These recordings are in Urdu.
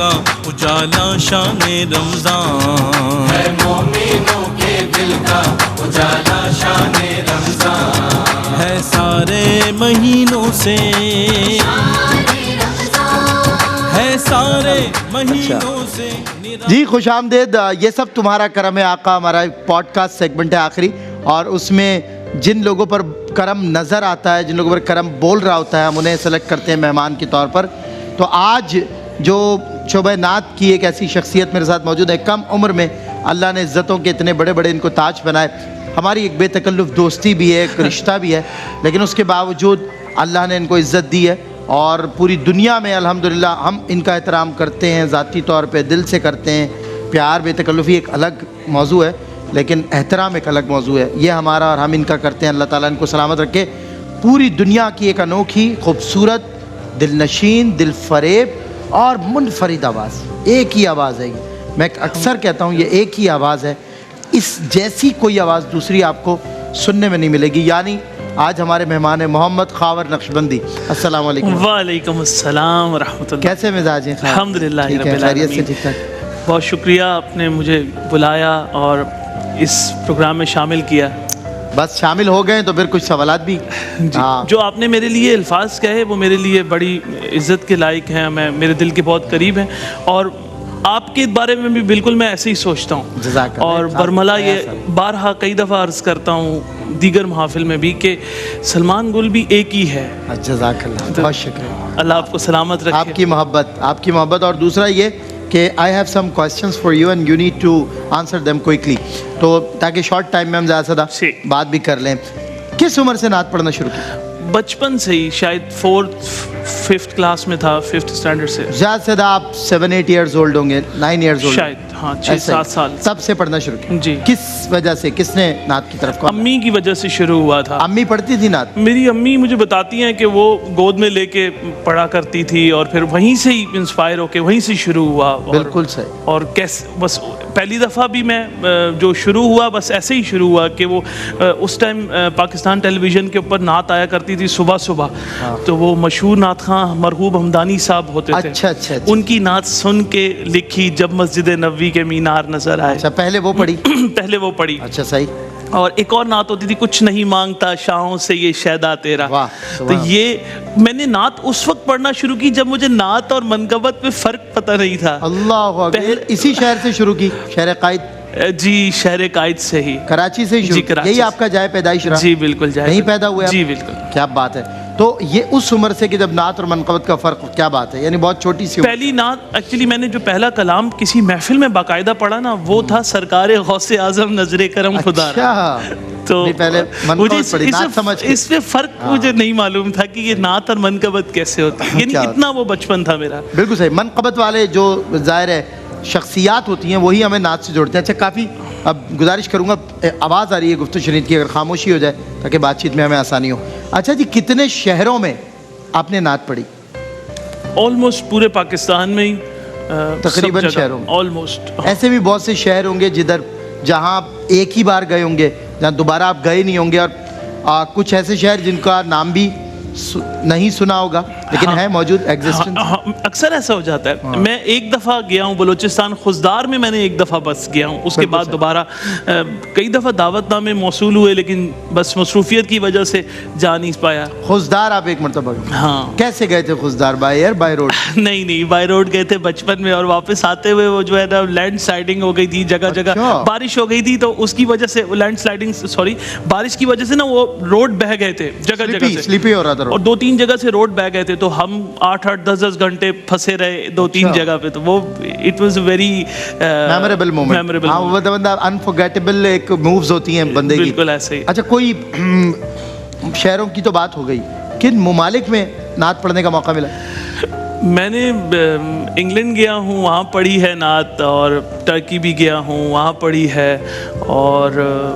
اجالا شان رمضان ہے مومنوں کے دل کا اجالا شان رمضان ہے سارے مہینوں سے ہے سارے مہینوں سے جی خوش آمدید. یہ سب تمہارا کرم ہے آقا ہمارا پوڈ کاسٹ سیگمنٹ ہے آخری, اور اس میں جن لوگوں پر کرم نظر آتا ہے, جن لوگوں پر کرم بول رہا ہوتا ہے, ہم انہیں سلیکٹ کرتے ہیں مہمان کے طور پر. تو آج جو شعبہ نعت کی ایک ایسی شخصیت میرے ساتھ موجود ہے, کم عمر میں اللہ نے عزتوں کے اتنے بڑے بڑے ان کو تاج بنائے. ہماری ایک بے تکلف دوستی بھی ہے, ایک رشتہ بھی ہے, لیکن اس کے باوجود اللہ نے ان کو عزت دی ہے, اور پوری دنیا میں الحمدللہ ہم ان کا احترام کرتے ہیں, ذاتی طور پہ دل سے کرتے ہیں. پیار بے تکلفی ایک الگ موضوع ہے, لیکن احترام ایک الگ موضوع ہے. یہ ہمارا اور ہم ان کا کرتے ہیں. اللہ تعالیٰ ان کو سلامت رکھے. پوری دنیا کی ایک انوکھی, خوبصورت, دل نشین, دل فریب اور منفرد آواز, ایک ہی آواز ہے یہ. میں اکثر کہتا ہوں یہ ایک ہی آواز ہے, اس جیسی کوئی آواز دوسری آپ کو سننے میں نہیں ملے گی. یعنی آج ہمارے مہمان ہیں محمد خاور نقشبندی. السلام علیکم. وعلیکم السلام ورحمۃ اللہ. کیسے مزاج ہیں؟ الحمدللہ ٹھیک رب ہے, خیریت سے العالمین. ٹھیک ٹھاک. بہت شکریہ آپ نے مجھے بلایا اور اس پروگرام میں شامل کیا. بس شامل ہو گئے تو پھر کچھ سوالات بھی. ہاں جو آپ نے میرے لیے الفاظ کہے وہ میرے لیے بڑی عزت کے لائق ہیں, میں میرے دل کے بہت قریب ہیں, اور آپ کے بارے میں بھی بالکل میں ایسے ہی سوچتا ہوں. جزاک اللہ. اور برملا یہ بارہا کئی دفعہ عرض کرتا ہوں دیگر محافل میں بھی کہ سلمان گل بھی ایک ہی ہے. جزاک اللہ, بہت شکریہ. اللہ آپ کو سلامت رکھے. آپ کی محبت. اور دوسرا یہ کہ I have some questions for you and you need to answer them quickly, تو تاکہ شارٹ ٹائم میں ہم زیادہ سے زیادہ بات بھی کر لیں. کس عمر سے نعت پڑھنا شروع کی؟ بچپن سے ہی, شاید 4th-5th کلاس میں تھا, 5th اسٹینڈرڈ سے. زیادہ سے زیادہ آپ 7-8 ایئرز اولڈ ہوں گے, 9 ایئرز اولڈ شاید, ہاں 6-7 سال. تب سے پڑھنا شروع کیا؟ جی. کس وجہ سے, کس نے نعت کی طرف کو؟ امی کی وجہ سے شروع ہوا تھا. امی پڑھتی تھی نعت؟ میری امی مجھے بتاتی ہیں کہ وہ گود میں لے کے پڑھا کرتی تھی, اور پھر وہیں سے ہی انسپائر ہو کے وہیں سے شروع ہوا. بالکل صحیح. اور کیسے بس پہلی دفعہ بھی میں جو شروع ہوا بس ایسے ہی شروع ہوا کہ وہ اس ٹائم پاکستان ٹیلی ویژن کے اوپر نعت آیا کرتی تھی صبح صبح. تو وہ مشہور نعت خواں مرحوب ہمدانی صاحب ہوتے تھے. اچھا. ان کی نعت سن کے لکھی جب مسجد نبوی کے مینار نظر آئے. اچھا, پہلے وہ پڑھی؟ پہلے وہ پڑھی. اچھا صحیح. اور ایک اور نعت ہوتی تھی, کچھ نہیں مانگتا شاہوں سے یہ شیدا تیرا. تو یہ میں نے نعت اس وقت پڑھنا شروع کی جب مجھے نعت اور منقبت میں فرق پتہ نہیں تھا. اللہ اکبر. اسی شہر سے شروع کی, شہر قائد؟ جی, شہر قائد سے ہی, کراچی سے ہی شروع. یہی آپ کا جائے پیدائش رہا؟ جی بالکل, جائے یہیں پیدا ہوئے. جی بالکل. کیا بات ہے. تو یہ اس عمر سے کہ جب نعت اور منقبت کا فرق, کیا بات ہے, یعنی بہت چھوٹی سی عمر. پہلی نعت ایکچولی میں نے جو پہلا کلام کسی محفل میں باقاعدہ پڑھا نا, وہ تھا سرکار غوث اعظم نظر کرم خدا. اچھا, تو پہلے منقبت پڑھی نعت سمجھ کے. اس میں فرق مجھے نہیں معلوم تھا کہ یہ نعت اور منقبت کیسے ہوتا ہے, یعنی اتنا وہ بچپن تھا میرا. بالکل صحیح. منقبت والے جو ظاہر ہے شخصیات ہوتی ہیں وہی ہمیں نعت سے جوڑتے ہیں. اچھا کافی, اب گزارش کروں گا, آواز آ رہی ہے گفتگو شنید کی, اگر خاموشی ہو جائے تاکہ بات چیت میں ہمیں آسانی ہو. اچھا جی, کتنے شہروں میں آپ نے نعت پڑھی؟ آلموسٹ پورے پاکستان میں ہی, تقریباً شہروں میں آلموسٹ. ایسے بھی بہت سے شہر ہوں گے جہاں آپ ایک ہی بار گئے ہوں گے, جہاں دوبارہ آپ گئے نہیں ہوں گے, اور کچھ ایسے شہر جن کا نام بھی نہیں سنا ہوگا لیکن ہے موجود, ایگزسٹنس. اکثر ایسا ہو جاتا ہے. میں ایک دفعہ گیا ہوں بلوچستان, خزدار میں میں نے ایک دفعہ بس گیا ہوں, اس کے بعد دوبارہ کئی دفعہ دعوت نامے موصول ہوئے لیکن بس مصروفیت کی وجہ سے جا نہیں پایا. خزدار آپ ایک مرتبہ گئے؟ ہاں. کیسے گئے تھے خزدار, بائی ایئر بائی روڈ؟ نہیں, بائی روڈ گئے تھے بچپن میں, اور واپس آتے ہوئے وہ جو ہے نا لینڈ سلائڈنگ ہو گئی تھی, جگہ جگہ بارش ہو گئی تھی, تو اس کی وجہ سے لینڈ سلائڈنگ بارش کی وجہ سے نا وہ روڈ بہ گئے تھے جگہ جگہ سے, سلیپی ہو رہا تھا, اور 2-3 جگہ سے روڈ بہ گئے تھے, تو ہم 8-8 10-10 گھنٹے پھنسے رہے 2-3 جگہ پہ. تو وہ it was very memorable moment. ہاں, وہ بندہ انفورگیٹیبل ایک مووز ہوتی ہیں بندے کی. بالکل ایسے ہی. اچھا, کوئی شہروں کی تو بات ہو گئی, کن ممالک میں نعت پڑھنے کا موقع ملا؟ میں نے انگلینڈ گیا ہوں, وہاں پڑھی ہے نعت, اور ٹرکی بھی گیا ہوں, وہاں پڑھی ہے, اور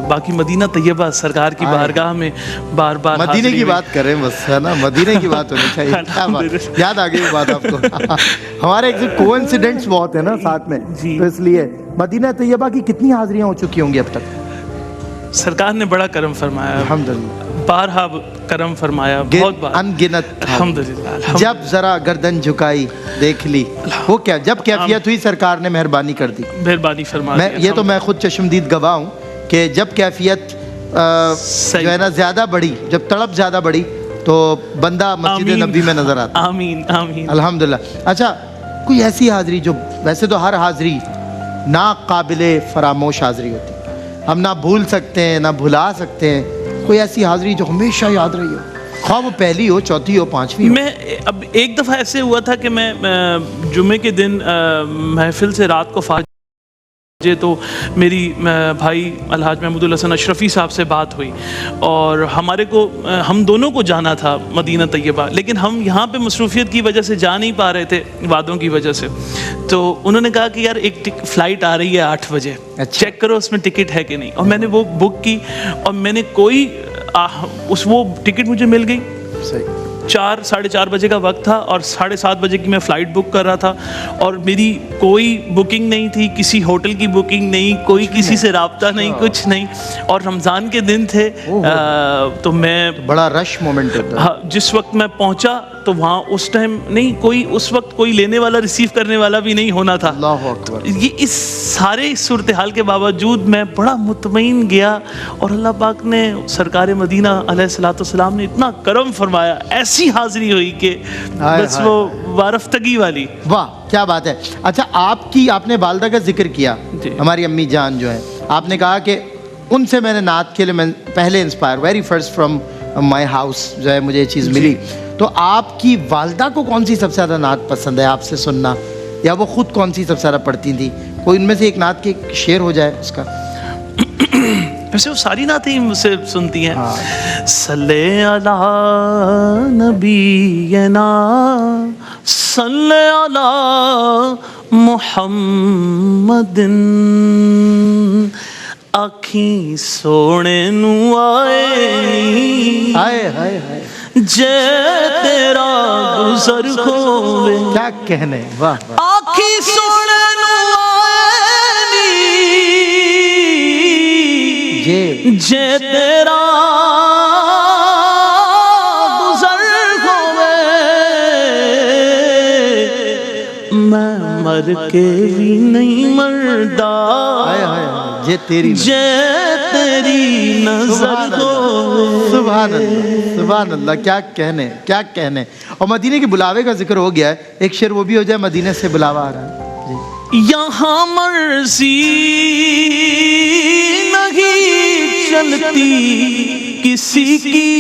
باقی مدینہ طیبہ سرکار کی بارگاہ میں بار بار. مدینے کی بات کریں بس, ہے نا, مدینے کی بات ہونی چاہیے. کیا بات, یاد آ گئی بات آپ کو. ہمارے ایک کوئنسیڈنٹس بہت ہیں نا ساتھ میں, تو اس لیے مدینہ طیبہ کی کتنی حاضریاں ہو چکی ہوں گی اب تک؟ سرکار نے بڑا کرم فرمایا. الحمدللہ. بارہا کرم فرمایا، بہت بار، انگنت. الحمدللہ. جب ذرا گردن جھکائی دیکھ لی وہ کیا جب کیفیت ہوئی سرکار نے مہربانی کر دی. مہربانی فرما میں یہ تو میں خود چشمدید گواہ ہوں کہ جب کیفیت جو ہے نا زیادہ بڑھی، جب تڑپ زیادہ بڑھی تو بندہ مسجد نبی میں نظر آتا. آمین آمین. الحمدللہ. اچھا کوئی ایسی حاضری جو ویسے تو ہر حاضری ناقابل فراموش حاضری ہوتی ہے، ہم نہ بھول سکتے ہیں نہ بھلا سکتے ہیں، کوئی ایسی حاضری جو ہمیشہ یاد رہی ہو، خواہ وہ پہلی ہو، چوتھی ہو، پانچویں ہو؟ میں اب ایک دفعہ ایسے ہوا تھا کہ میں جمعے کے دن محفل سے رات کو فاجے تو میری بھائی الحاج محمود الحسن اشرفی صاحب سے بات ہوئی، اور ہمارے کو ہم دونوں کو جانا تھا مدینہ طیبہ، لیکن ہم یہاں پہ مصروفیت کی وجہ سے جا نہیں پا رہے تھے، وعدوں کی وجہ سے. تو انہوں نے کہا کہ یار ایک فلائٹ آ رہی ہے 8 بجے، چیک کرو اس میں ٹکٹ ہے کہ نہیں. اور میں نے وہ بک کی اور میں نے کوئی وہ ٹکٹ مجھے مل گئی. 4-4:30 بجے کا وقت تھا اور 7:30 بجے کی میں فلائٹ بک کر رہا تھا، اور میری کوئی بکنگ نہیں تھی، کسی ہوٹل کی بکنگ نہیں، کوئی کسی سے رابطہ نہیں، کچھ نہیں. اور رمضان کے دن تھے تو میں بڑا رش مومنٹ ہوتا ہے. جس وقت میں پہنچا تو وہاں اس ٹائم نہیں کوئی، اس وقت کوئی لینے والا ریسیو کرنے والا بھی نہیں ہونا تھا. اللہ اکبر. یہ اس سارے صورتحال کے باوجود میں بڑا مطمئن گیا، اور اللہ پاک نے سرکار مدینہ علیہ الصلوۃ والسلام نے اتنا کرم فرمایا، ایسی حاضری ہوئی کہ بس وہ وارفتگی والی. واہ کیا بات ہے. اچھا آپ نے والدہ کا ذکر کیا، ہماری امی جان جو ہے، آپ نے کہا کہ ان سے میں نے نعت کے لیے میں پہلے inspire, very first from my house جو ہے مجھے یہ چیز ملی. تو آپ کی والدہ کو کون سی سب سے زیادہ نعت پسند ہے آپ سے سننا، یا وہ خود کون سی سب سے زیادہ پڑھتی تھی؟ کوئی ان میں سے ایک نعت کے شعر ہو جائے اس کا. ویسے وہ ساری نعتیں مجھ سے سنتی ہیں. صلی علی نبینا صلی علی محمد آکھیں سونے نو آئے جے تیرا گزر کھوے. کیا کہنے. واہ واہ. آکھیں سونے نو آئے جے تیرا گزر کھوے، میں مر کے بھی نہیں مردا جے تیری نظر کو. سبحان اللہ سبحان اللہ. کیا کہنے کیا کہنے. اور مدینے کے بلاوے کا ذکر ہو گیا ہے، ایک شعر وہ بھی ہو جائے، مدینے سے بلاوا آ رہا ہے. یہاں مرضی نہیں چلتی کسی کی،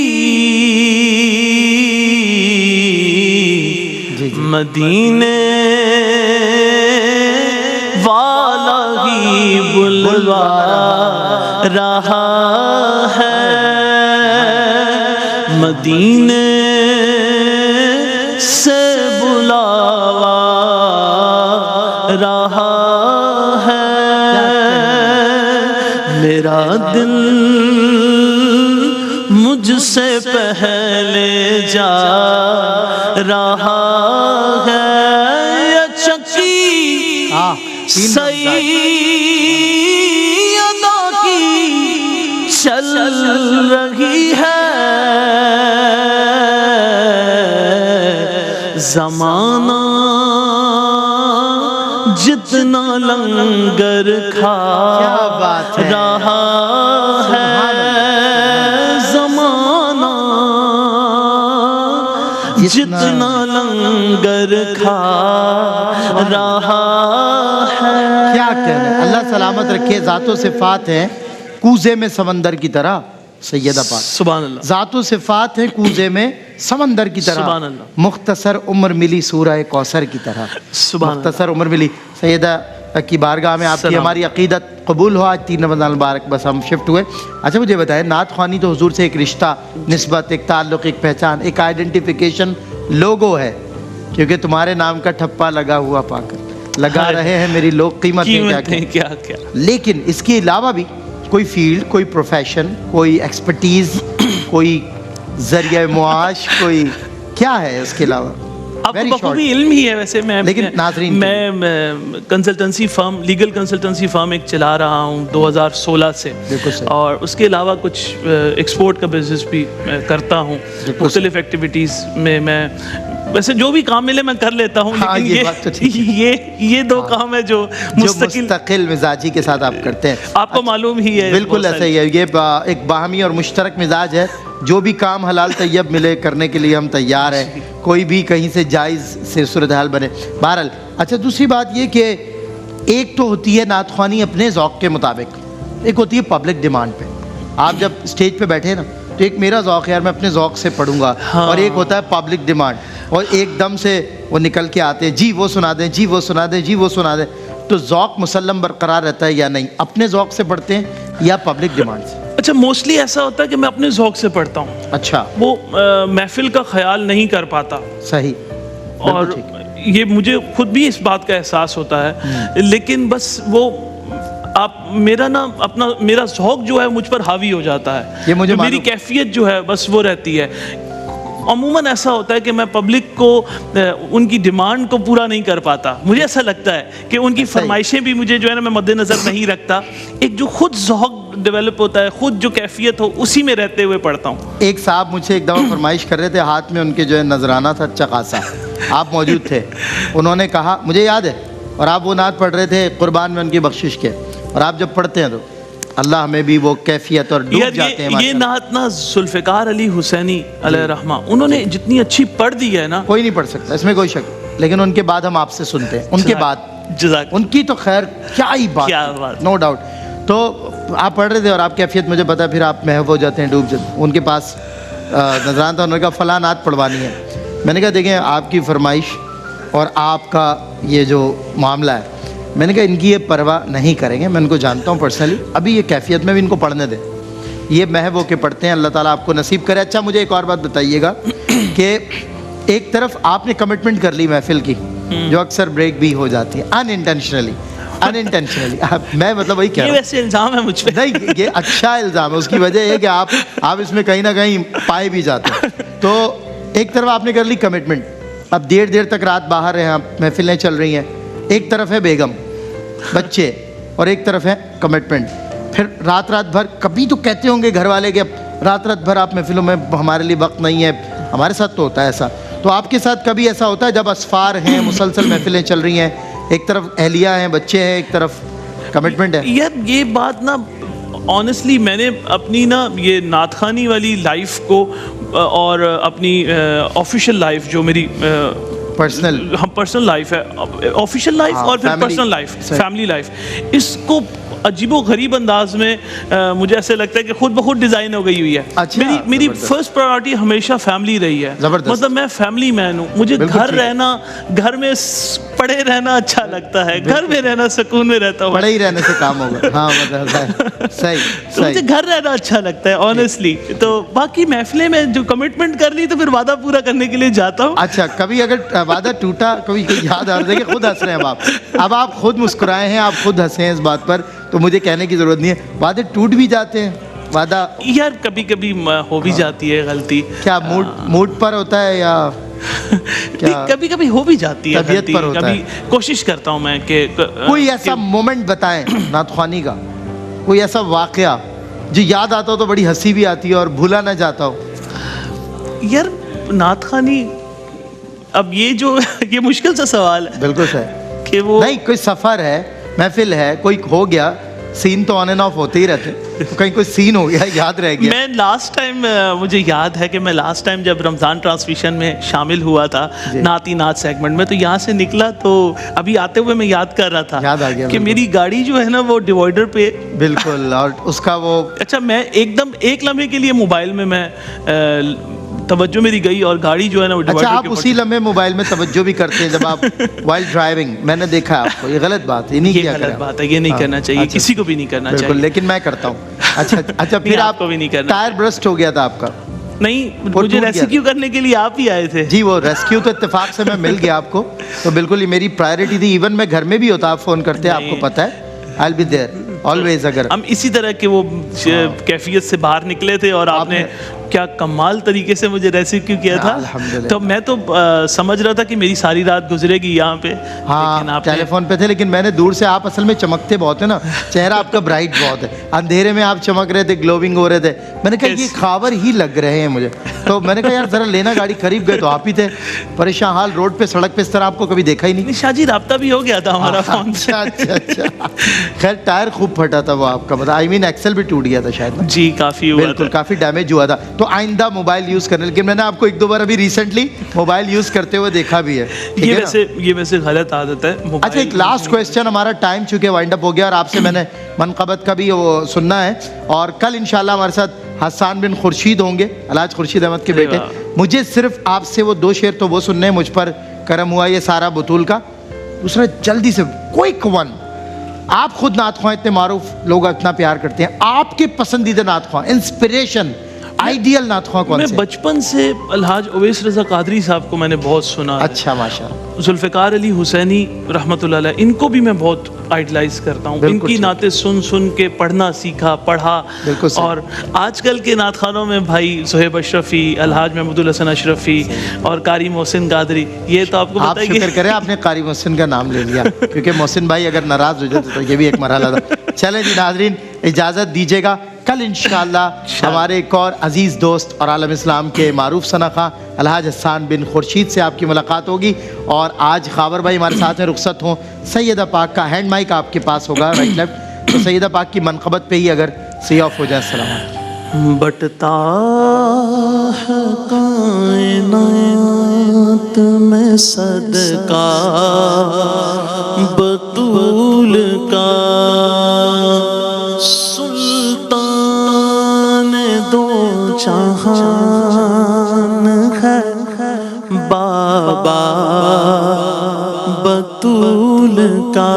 مدینے والا ہی بلوا رہا ہے، مدینے سے بلاوا رہا ہے. میرا دل مجھ سے پہلے جا رہا ہے، چکی سیدہ کی چل رہی ہے، زمانہ جتنا لنگر کھا رہا ہے، زمانہ جتنا لنگر کھا رہا ہے. کیا کہنے. اللہ سلامت رکھے. ذات و صفات ہیں کوزے میں سمندر کی طرح، سیدہ پاک سبحان اللہ. ذات و صفات ہیں کوزے میں سمندر کی طرح، سبحان اللہ. مختصر عمر ملی سورہ کوثر کی طرح. سبحان اللہ. مختصر عمر ملی. سیدہ کی بارگاہ میں آپ کی ہماری عقیدت قبول ہوا. 3 رمضان المبارک بس ہم شفٹ ہوئے. اچھا مجھے بتائیں، نعت خوانی تو حضور سے ایک رشتہ، نسبت، ایک تعلق، ایک پہچان، ایک آئیڈینٹیفیکیشن، لوگو ہے، کیونکہ تمہارے نام کا ٹھپا لگا ہوا پا کر لگا رہے ہیں میری لوگ قیمتیں کیا. لیکن اس کے علاوہ بھی کوئی فیلڈ، کوئی پروفیشن، کوئی ایکسپرٹیز، کوئی ذریعہ معاش، کوئی کیا ہے اس کے علاوہ؟ آپ کو بخوبی علم ہی ہے ویسے. لیکن ناظرین میں کنسلٹنسی فرم, لیگل کنسلٹنسی فرم ایک چلا رہا ہوں 2016 سے, اور اس کے علاوہ کچھ ایکسپورٹ کا بزنس بھی کرتا ہوں. مختلف ایکٹیویٹیز میں ویسے جو بھی کام ملے میں کر لیتا ہوں, لیکن یہ دو کام ہے جو مستقل مزاجی کے ساتھ آپ کرتے ہیں. آپ کو معلوم ہی ہے. بالکل ایسا ہی ہے, یہ ایک باہمی اور مشترک مزاج ہے. جو بھی کام حلال طیب ملے کرنے کے لیے ہم تیار ہیں, کوئی بھی کہیں سے جائز سے صورتحال بنے. بہرحال اچھا, دوسری بات یہ کہ ایک تو ہوتی ہے نعت خوانی اپنے ذوق کے مطابق, ایک ہوتی ہے پبلک ڈیمانڈ پہ. آپ جب اسٹیج پہ بیٹھے نا تو ایک میرا ذوق ہے یار میں اپنے ذوق سے پڑھوں گا, اور ایک ہوتا ہے پبلک ڈیمانڈ, اور ایک دم سے وہ نکل کے آتے ہیں جی وہ سنا دیں, جی وہ سنا دیں, جی وہ سنا دیں. تو ذوق مسلم برقرار رہتا ہے یا نہیں؟ اپنے ذوق سے پڑھتے ہیں یا پبلک ڈیمانڈ سے؟ اچھا, موسٹلی ایسا ہوتا ہے کہ میں اپنے ذوق سے پڑھتا ہوں. اچھا, وہ محفل کا خیال نہیں کر پاتا. صحیح. اور یہ مجھے خود بھی اس بات کا احساس ہوتا ہے, لیکن بس وہ آپ میرا نا اپنا میرا ذوق جو ہے مجھ پر حاوی ہو جاتا ہے, یہ مجھے میری کیفیت جو ہے بس وہ رہتی ہے. عموماً ایسا ہوتا ہے کہ میں پبلک کو ان کی ڈیمانڈ کو پورا نہیں کر پاتا. مجھے ایسا لگتا ہے کہ ان کی فرمائشیں بھی مجھے جو ہے نا میں مد نظر نہیں رکھتا. ایک جو خود ذوق ڈیولپ ہوتا ہے, خود جو کیفیت ہو, اسی میں رہتے ہوئے پڑھتا ہوں. ایک صاحب مجھ سے ایک دفعہ فرمائش کر رہے تھے, ہاتھ میں ان کے جو ہے نذرانہ تھا اچھا خاصا, آپ موجود تھے. انہوں نے کہا, مجھے یاد ہے, اور آپ وہ نعت پڑھ رہے تھے قربان میں ان کی بخشش کے, اور آپ جب پڑھتے ہیں تو اللہ ہمیں بھی وہ کیفیت اور ڈوب جاتے ہیں. یہ نعت نا ذوالفقار علی حسینی علیہ رحمہ, انہوں نے جتنی اچھی پڑھ دی ہے نا, کوئی نہیں پڑھ سکتا اس میں کوئی شک. لیکن ان کے بعد ہم آپ سے سنتے ہیں, ان کے بعد ان کی تو خیر کیا ہی بات, نو ڈاؤٹ. تو آپ پڑھ رہے تھے اور آپ کیفیت مجھے پتا, پھر آپ محو ہو جاتے ہیں, ڈوب جاتے ہیں. ان کے پاس نذرانہ تھا, انہوں نے کہا فلاں نعت پڑھوانی ہے. میں نے کہا دیکھیں آپ کی فرمائش اور آپ کا یہ جو معاملہ ہے, میں نے کہا ان کی یہ پرواہ نہیں کریں گے, میں ان کو جانتا ہوں پرسنلی, ابھی یہ کیفیت میں بھی ان کو پڑھنے دیں, یہ محو کے پڑھتے ہیں, اللہ تعالیٰ آپ کو نصیب کرے. اچھا مجھے ایک اور بات بتائیے گا کہ ایک طرف آپ نے کمٹمنٹ کر لی محفل کی, جو اکثر بریک بھی ہو جاتی ہے ان انٹینشنلی. میں مطلب وہی کہہ رہا ہوں, یہ ویسے الزام ہے مجھ پہ نہیں, یہ اچھا الزام ہے. اس کی وجہ یہ کہ آپ اس میں کہیں نہ کہیں پائے بھی جاتے ہیں. تو ایک طرف آپ نے کر لی کمٹمنٹ, اب دیر تک رات باہر ہیں, محفلیں چل رہی ہیں, ایک طرف ہے بیگم بچے اور ایک طرف ہے کمٹمنٹ. پھر رات بھر کبھی تو کہتے ہوں گے گھر والے کہ اب رات بھر آپ محفلوں میں ہمارے لیے وقت نہیں ہے. ہمارے ساتھ تو ہوتا ہے ایسا, تو آپ کے ساتھ کبھی ایسا ہوتا ہے جب اسفار ہیں, مسلسل محفلیں چل رہی ہیں, ایک طرف اہلیہ ہیں, بچے ہیں, ایک طرف کمٹمنٹ ہے؟ یار یہ بات نا آنیسٹلی میں نے اپنی نا یہ نعت خوانی والی لائف کو اور اپنی آفیشیل لائف جو میری پرسنل لائف ہے, آفیشیل لائف اور پھر پرسنل لائف, فیملی لائف, اس کو عجیب و غریب انداز میں مجھے ایسے لگتا ہے کہ خود بخود ڈیزائن ہو گئی ہوئی ہے. میری فرسٹ پرائرٹی ہمیشہ فیملی رہی ہے. مطلب میں فیملی مین ہوں, مجھے گھر رہنا, گھر میں پڑے رہنا اچھا لگتا ہے, گھر میں رہنا سکون میں رہتا ہوں, پڑے ہی رہنے سے کام ہوگا. ہاں مطلب صحیح, مجھے گھر رہنا اچھا لگتا ہے آنیسٹلی. تو باقی محفلیں میں جو کمٹمنٹ کر لی تو پھر وعدہ پورا کرنے کے لیے جاتا ہوں. اچھا, کبھی اگر وعدہ ٹوٹا, کبھی یاد آ رہا ہے کہ خود ہنس رہے ہیں اب آپ خود مسکرائے ہیں, آپ خود ہنسے ہیں اس بات پر, تو مجھے کہنے کی ضرورت نہیں ہے. وعدے ٹوٹ بھی جاتے ہیں, وعدہ یار کبھی کبھی ہو بھی جاتی ہے غلطی. کیا موڈ پر ہوتا ہے یا کبھی کبھی ہو بھی جاتی ہے طبیعت پر ہوتا ہے؟ کوشش کرتا ہوں میں کہ کوئی ایسا مومنٹ بتائیں نعت خوانی کا, کوئی ایسا واقعہ جو یاد آتا ہو تو بڑی ہنسی بھی آتی ہے اور بھولا نہ جاتا ہو. یار نعت خوانی, اب یہ مشکل سا سوال ہے. بالکل صحیح, کہ وہ نہیں, کوئی سفر ہے, محفل ہے, کوئی ہو گیا, سین تو آن اینڈ آف ہوتے ہی رہتے, کہیں کوئی سین ہو گیا, یاد رہ گیا. میں لاسٹ ٹائم مجھے یاد ہے کہ میں لاسٹ ٹائم جب رمضان ٹرانسمیشن میں شامل ہوا تھا نعتی نعت سیگمنٹ میں, تو یہاں سے نکلا تو ابھی آتے ہوئے میں یاد کر رہا تھا, یاد آ گیا کہ میری گاڑی جو ہے نا وہ ڈیوائڈر پہ, بالکل, اور اس کا وہ اچھا میں ایک لمحے کے لیے موبائل میں توجہ میری گئی اور گاڑی جو ہے نا وہ اچھا آپ اسی لمحے موبائل میں توجہ بھی کرتے ہیں جب آپ وائل ڈرائیونگ, میں نے دیکھا آپ کو, یہ غلط بات ہے, یہ غلط بات ہے, یہ نہیں کرنا چاہیے, کسی کو بھی نہیں کرنا چاہیے, لیکن میں کرتا ہوں. اچھا پھر آپ کو بھی نہیں کرنا. ٹائر برسٹ ہو گیا تھا آپ کا؟ نہیں, مجھے ریسکیو کرنے کے لیے آپ ہی آئے تھے. جی, وہ ریسکیو تو اتفاق سے میں مل گیا آپ کو, تو بالکل یہ میری پرائرٹی تھی. ایون میں گھر میں بھی ہوتا, آپ فون کرتے, آپ کو پتا ہے, I'll be there always. اگر ہم اسی طرح کے وہ کیفیت سے باہر نکلے تھے اور آپ نے کیا کمال طریقے سے مجھے ریسکیو کیا تھا. الحمدللہ. تو میں تو سمجھ رہا تھا کہ میری ساری رات گزرے گی یہاں پہ. لیکن ہاں آپ نے ٹیلی فون پہ تھے, لیکن میں نے دور سے, آپ اصل میں چمکتے بہت ہیں نا, چہرہ آپ کا برائٹ بہت ہے, اندھیرے میں آپ چمک رہے تھے, گلوونگ ہو رہے تھے. میں نے کہا یہ خاور ہی لگ رہے ہیں مجھے, تو میں نے کہا یار ذرا لینا گاڑی, قریب گئے تو آپ ہی تھے. پریشان حال روڈ پہ, سڑک پہ اس طرح آپ کو کبھی دیکھا ہی نہیں. شاہ جی رابطہ بھی ہو گیا تھا ہمارا فون سے. اچھا. خیر ٹائر خوب پھٹا تھا وہ آپ کا, مطلب آئی مین ایکسل بھی ٹوٹ گیا تھا شاید نا. جی کافی ہوا بالکل تھا. کافی ڈیمیج ہوا تھا. تو آئندہ موبائل یوز کرنے, لیکن میں نے آپ کو ایک دو بار ابھی ریسنٹلی موبائل یوز کرتے ہوئے دیکھا بھی ہے. یہ ویسے غلط عادت ہے. اچھا ایک لاسٹ کویسچن, ہمارا ٹائم چونکہ وائنڈ اپ ہو گیا, اور آپ سے میں نے منقبت کا بھی وہ سننا ہے, اور کل انشاءاللہ ہمارے ساتھ حسان بن خورشید ہوں گے, الحاج خورشید احمد کے بیٹے. مجھے صرف آپ سے وہ 2 شعر تو وہ سننے ہیں, مجھ پر کرم ہوا یہ سارا بطول کا. دوسرا جلدی سے کوئک ون, آپ خود نعت خواں اتنے معروف, لوگ اتنا پیار کرتے ہیں, آپ کے پسندیدہ نعت خواں, انسپریشن, آئیڈیل نعت خواں کون میں سے؟ بچپن سے الحاج اویس رضا قادری صاحب کو میں نے بہت سنا. اچھا ماشاءاللہ. ذوالفقار علی حسینی رحمۃ اللہ علیہ, ان کو بھی میں بہت آئیڈلائز کرتا ہوں. ان کی نعتیں سن کے پڑھنا سیکھا, پڑھا. اور آج کل کے نعت خانوں میں بھائی صہیب اشرفی, الحاج محمود الحسن اشرفی اور قاری محسن قادری, یہ تو آپ کو آپ شکر کریں آپ نے قاری محسن کا نام لے لیا, کیونکہ محسن بھائی اگر ناراض ہو جاتے تو یہ بھی ایک مرحلہ تھا. چلیں جی ناظرین اجازت دیجیے گا, کل انشاءاللہ ہمارے ایک اور عزیز دوست اور عالم اسلام کے معروف ثنا خواں الحاج حسان بن خورشید سے آپ کی ملاقات ہوگی. اور آج خاور بھائی ہمارے ساتھ میں رخصت ہوں, سیدہ پاک کا ہینڈ مائک آپ کے پاس ہوگا رائٹ لیفٹ, تو سیدہ پاک کی منقبت پہ ہی اگر سی آف ہو جائے. السلام علیکم. بٹتا ہے کائنات میں صدقہ بطول کا, سلطان دو جہان ہے بابا بطول کا.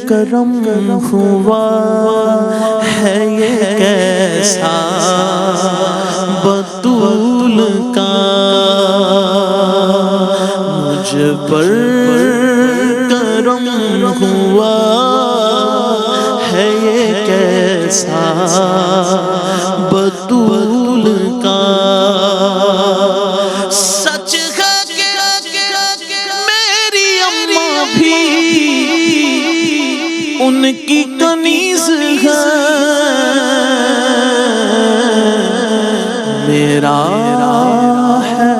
کرم ہوا ہے یہ کیسا بطول کا, مجھ پر کرم ہوا ہے یہ کیسا بطول کا. سچ ہے کہ میری اماں بھی ان کی کنیز ہے, میرا ہے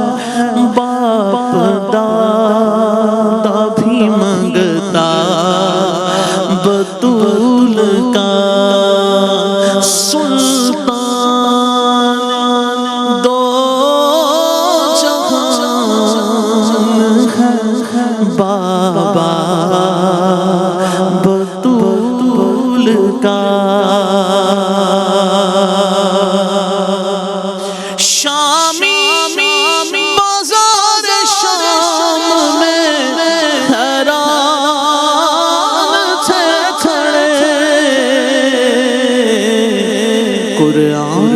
باپ دادا بھی منگتا بطول کا, سلطان دو جہان ہے بابا بطول کا. شامی بازار شام میں حیران تھے کھڑے, قرآن